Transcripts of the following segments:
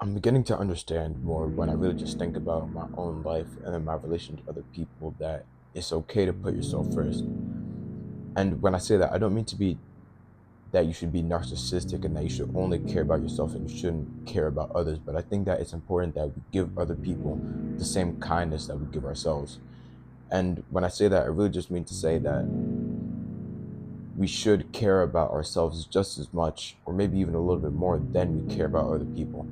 I'm beginning to understand more when I really just think about my own life and then my relation to other people that it's okay to put yourself first. And when I say that, I don't mean to be that you should be narcissistic and that you should only care about yourself and you shouldn't care about others. But I think that it's important that we give other people the same kindness that we give ourselves. And when I say that, I really just mean to say that we should care about ourselves just as much, or maybe even a little bit more, than we care about other people.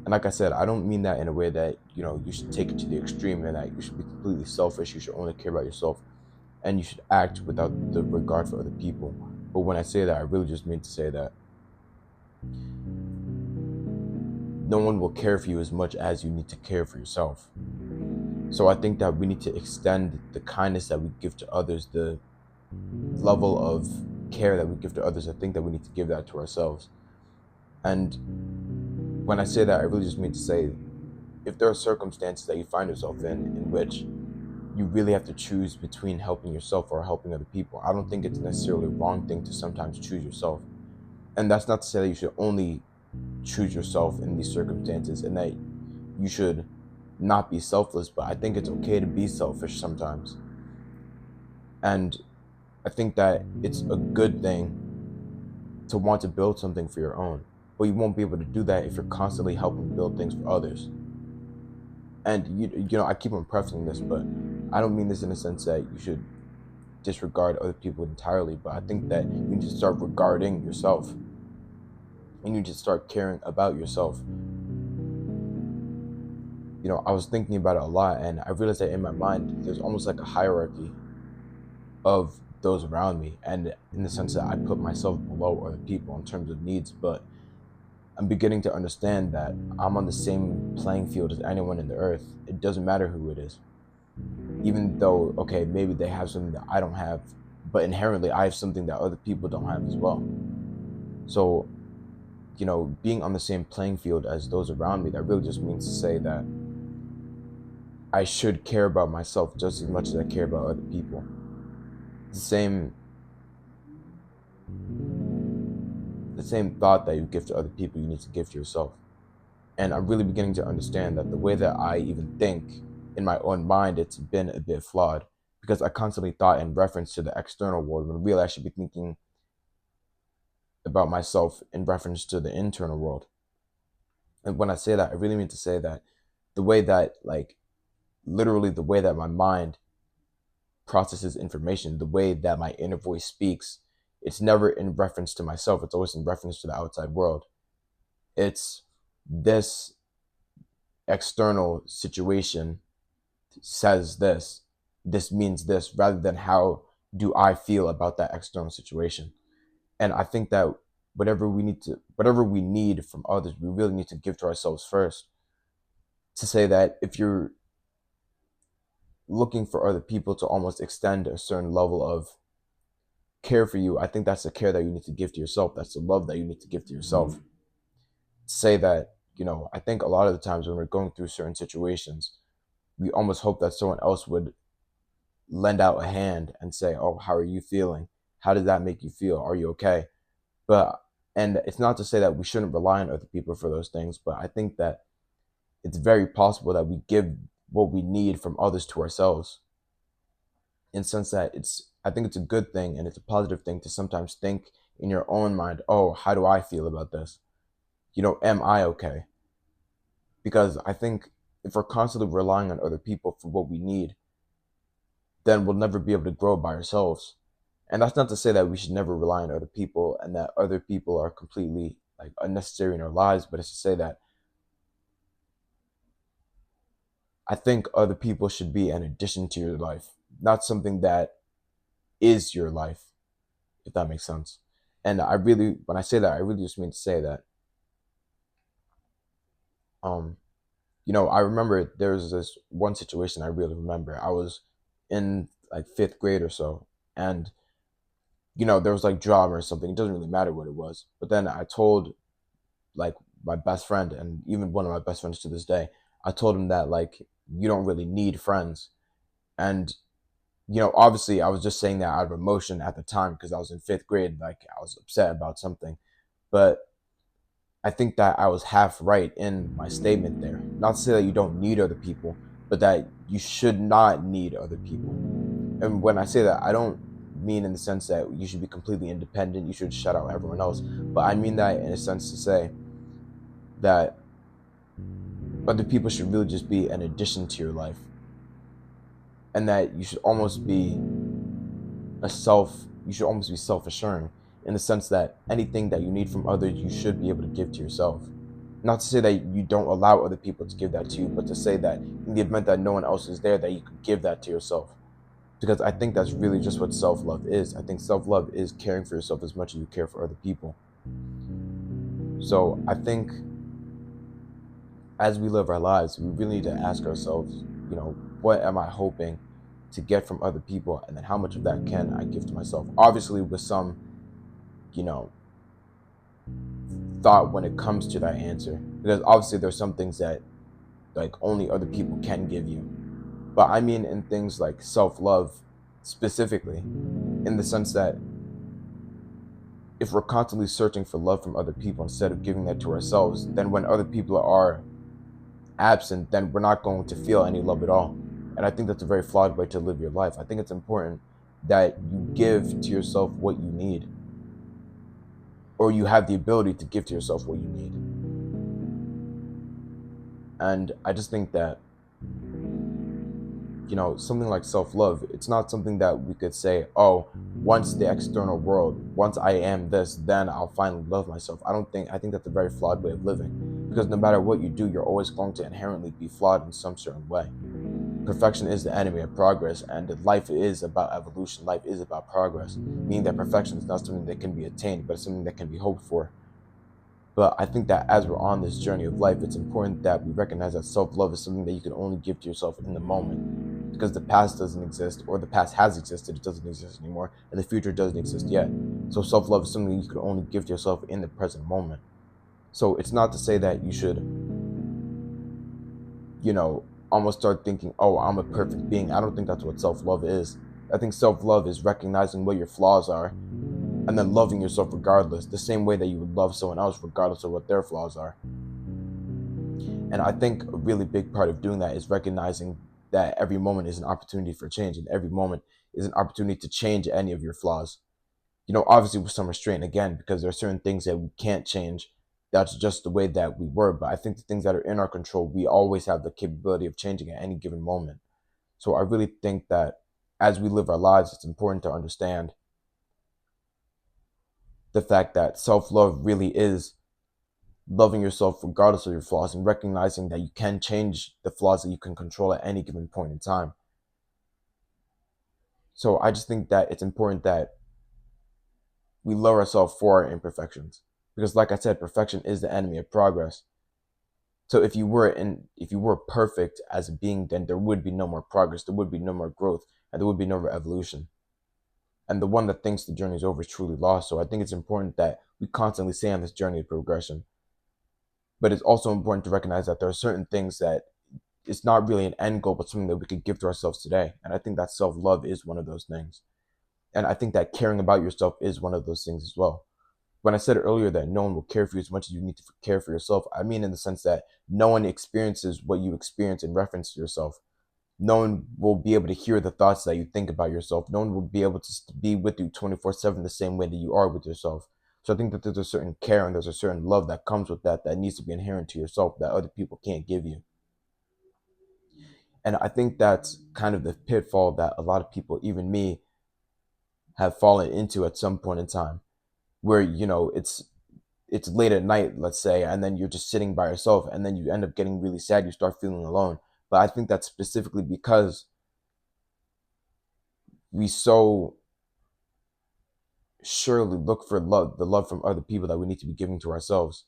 And like I said, I don't mean that in a way that, you should take it to the extreme and that you should be completely selfish. You should only care about yourself and you should act without the regard for other people. But when I say that, I really just mean to say that no one will care for you as much as you need to care for yourself. So I think that we need to extend the kindness that we give to others, the level of care that we give to others. I think that we need to give that to ourselves. And when I say that, I really just mean to say if there are circumstances that you find yourself in which you really have to choose between helping yourself or helping other people, I don't think it's necessarily a wrong thing to sometimes choose yourself. And that's not to say that you should only choose yourself in these circumstances and that you should not be selfless, but I think it's okay to be selfish sometimes. And I think that it's a good thing to want to build something for your own, but you won't be able to do that if you're constantly helping build things for others. And I keep on prefacing this, but I don't mean this in a sense that you should disregard other people entirely, but I think that you need to start regarding yourself and you need to start caring about yourself. I was thinking about it a lot and I realized that in my mind there's almost like a hierarchy of those around me, and in the sense that I put myself below other people in terms of needs, but I'm beginning to understand that I'm on the same playing field as anyone in the earth. It doesn't matter who it is, even though, okay, maybe they have something that I don't have, but inherently I have something that other people don't have as well. So, being on the same playing field as those around me, that really just means to say that I should care about myself just as much as I care about other people. The same the same thought that you give to other people, you need to give to yourself. And I'm really beginning to understand that the way that I even think in my own mind, it's been a bit flawed because I constantly thought in reference to the external world when really I should be thinking about myself in reference to the internal world. And when I say that, I really mean to say that the way that, like, literally the way that my mind processes information, the way that my inner voice speaks, it's never in reference to myself. It's always in reference to the outside world. It's this external situation says this means this, rather than how do I feel about that external situation. And I think that whatever we need from others, we really need to give to ourselves first. To say that if you're looking for other people to almost extend a certain level of care for you, I think that's the care that you need to give to yourself. That's the love that you need to give to yourself. Say that, I think a lot of the times when we're going through certain situations, we almost hope that someone else would lend out a hand and say, "Oh, how are you feeling? How does that make you feel? Are you okay?" But and it's not to say that we shouldn't rely on other people for those things, but I think that it's very possible that we give what we need from others to ourselves. In the sense that I think it's a good thing and it's a positive thing to sometimes think in your own mind, "Oh, how do I feel about this? Am I okay?" Because I think if we're constantly relying on other people for what we need, then we'll never be able to grow by ourselves. And that's not to say that we should never rely on other people and that other people are completely like unnecessary in our lives, but it's to say that I think other people should be an addition to your life, not something that is your life, if that makes sense. And when I say that, I really just mean to say that, um, I remember there was this one situation I really remember. I was in like fifth grade or so, and there was like drama or something. It doesn't really matter what it was. But then I told like my best friend, and even one of my best friends to this day, I told him that like you don't really need friends. And obviously I was just saying that out of emotion at the time because I was in fifth grade, like I was upset about something. But I think that I was half right in my statement there. Not to say that you don't need other people, but that you should not need other people. And when I say that, I don't mean in the sense that you should be completely independent, you should shut out everyone else, but I mean that in a sense to say that other people should really just be an addition to your life, and that you should almost be you should almost be self-assuring in the sense that anything that you need from others, you should be able to give to yourself. Not to say that you don't allow other people to give that to you, but to say that in the event that no one else is there, that you could give that to yourself. Because I think that's really just what self-love is. I think self-love is caring for yourself as much as you care for other people. So I think as we live our lives, we really need to ask ourselves, what am I hoping to get from other people? And then how much of that can I give to myself? Obviously, with some, you know, thought when it comes to that answer. Because obviously, there's some things that like only other people can give you. But I mean, in things like self love specifically, in the sense that if we're constantly searching for love from other people instead of giving that to ourselves, then when other people are absent, then we're not going to feel any love at all. And I think that's a very flawed way to live your life. I think it's important that you give to yourself what you need, or you have the ability to give to yourself what you need. And I just think that, something like self-love, it's not something that we could say, oh, once the external world, once I am this, then I'll finally love myself. I think that's a very flawed way of living, because no matter what you do, you're always going to inherently be flawed in some certain way. Perfection is the enemy of progress, and life is about evolution. Life is about progress, meaning that perfection is not something that can be attained, but something that can be hoped for. But I think that as we're on this journey of life, it's important that we recognize that self-love is something that you can only give to yourself in the moment, because the past doesn't exist, or the past has existed, it doesn't exist anymore, and the future doesn't exist yet. So self-love is something you can only give to yourself in the present moment. So it's not to say that you should, almost start thinking, oh, I'm a perfect being. I don't think that's what self-love is. I think self-love is recognizing what your flaws are and then loving yourself regardless, the same way that you would love someone else regardless of what their flaws are. And I think a really big part of doing that is recognizing that every moment is an opportunity for change, and every moment is an opportunity to change any of your flaws. Obviously with some restraint, again, because there are certain things that we can't change. That's just the way that we were. But I think the things that are in our control, we always have the capability of changing at any given moment. So I really think that as we live our lives, it's important to understand the fact that self-love really is loving yourself regardless of your flaws, and recognizing that you can change the flaws that you can control at any given point in time. So I just think that it's important that we lower ourselves for our imperfections, because like I said, perfection is the enemy of progress. So if you were perfect as a being, then there would be no more progress, there would be no more growth, and there would be no more evolution. And the one that thinks the journey is over is truly lost. So I think it's important that we constantly stay on this journey of progression. But it's also important to recognize that there are certain things that it's not really an end goal, but something that we could give to ourselves today. And I think that self-love is one of those things. And I think that caring about yourself is one of those things as well. When I said earlier that no one will care for you as much as you need to care for yourself, I mean in the sense that no one experiences what you experience in reference to yourself. No one will be able to hear the thoughts that you think about yourself. No one will be able to be with you 24/7 the same way that you are with yourself. So I think that there's a certain care and there's a certain love that comes with that needs to be inherent to yourself that other people can't give you. And I think that's kind of the pitfall that a lot of people, even me, have fallen into at some point in time, where it's late at night, let's say, and then you're just sitting by yourself, and then you end up getting really sad, you start feeling alone. But I think that's specifically because we so surely look for love, the love from other people that we need to be giving to ourselves.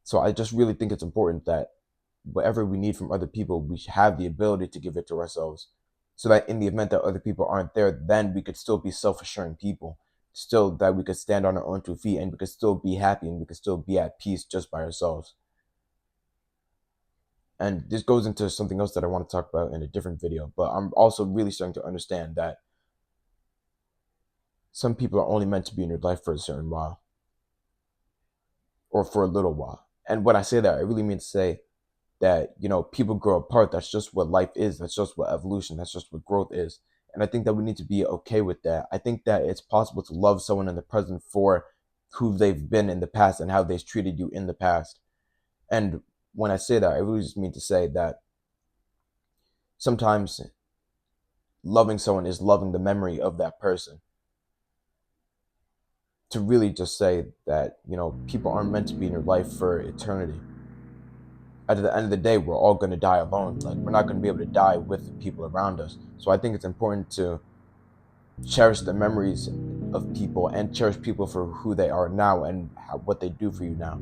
So I just really think it's important that whatever we need from other people, we should have the ability to give it to ourselves. So that in the event that other people aren't there, then we could still be self-assuring people. Still that we could stand on our own two feet, and we could still be happy, and we could still be at peace just by ourselves. And this goes into something else that I want to talk about in a different video. But I'm also really starting to understand that some people are only meant to be in your life for a certain while, or for a little while. And when I say that, I really mean to say that, people grow apart. That's just what life is. That's just what evolution, that's just what growth is. And I think that we need to be okay with that. I think that it's possible to love someone in the present for who they've been in the past and how they've treated you in the past. And when I say that, I really just mean to say that sometimes loving someone is loving the memory of that person. To really just say that, people aren't meant to be in your life for eternity. At the end of the day, we're all going to die alone. Like, we're not going to be able to die with the people around us. So I think it's important to cherish the memories of people and cherish people for who they are now and what they do for you now.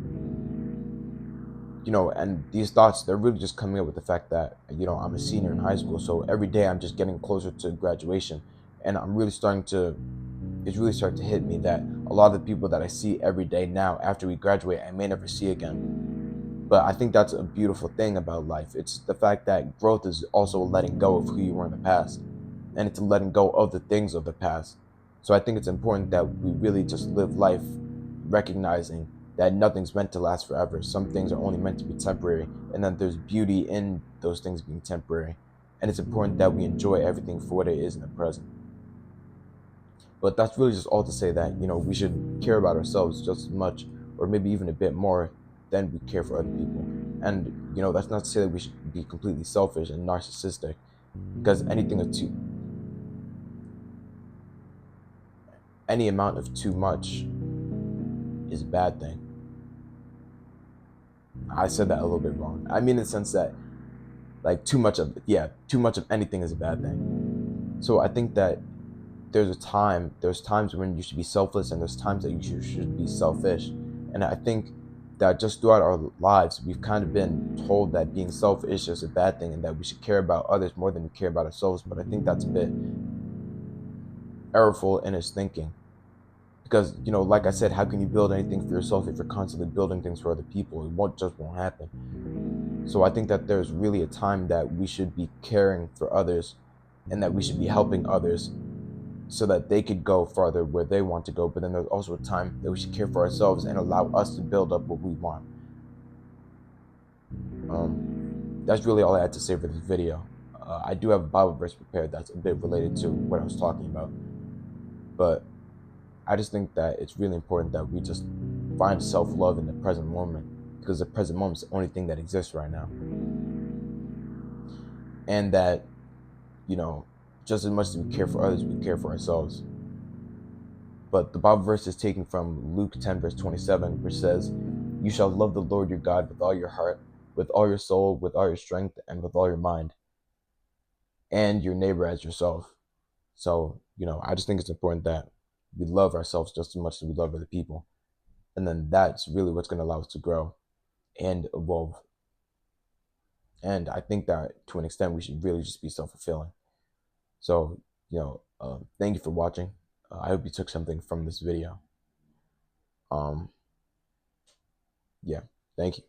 And these thoughts, they're really just coming up with the fact that, I'm a senior in high school. So every day I'm just getting closer to graduation. And it's really starting to hit me that a lot of the people that I see every day now after we graduate, I may never see again. But I think that's a beautiful thing about life. It's the fact that growth is also letting go of who you were in the past. And it's letting go of the things of the past. So I think it's important that we really just live life recognizing that nothing's meant to last forever. Some things are only meant to be temporary, and that there's beauty in those things being temporary. And it's important that we enjoy everything for what it is in the present. But that's really just all to say that, we should care about ourselves just as much, or maybe even a bit more, than we care for other people. And, that's not to say that we should be completely selfish and narcissistic, because any amount of too much is a bad thing. I said that a little bit wrong. I mean, in the sense that, like, too much of anything is a bad thing. So I think that there's times when you should be selfless, and there's times that you should be selfish. And I think that just throughout our lives, we've kind of been told that being selfish is a bad thing and that we should care about others more than we care about ourselves. But I think that's a bit errorful in its thinking. Because, like I said, how can you build anything for yourself if you're constantly building things for other people? It won't happen. So I think that there's really a time that we should be caring for others, and that we should be helping others so that they could go farther where they want to go. But then there's also a time that we should care for ourselves and allow us to build up what we want. That's really all I had to say for this video. I do have a Bible verse prepared that's a bit related to what I was talking about. But I just think that it's really important that we just find self-love in the present moment, because the present moment is the only thing that exists right now. And that, just as much as we care for others, we care for ourselves. But the Bible verse is taken from Luke 10, verse 27, which says, "You shall love the Lord your God with all your heart, with all your soul, with all your strength, and with all your mind, and your neighbor as yourself." So, I just think it's important that we love ourselves just as much as we love other people. And then that's really what's going to allow us to grow and evolve. And I think that to an extent, we should really just be self-fulfilling. So, thank you for watching. I hope you took something from this video. Yeah, thank you.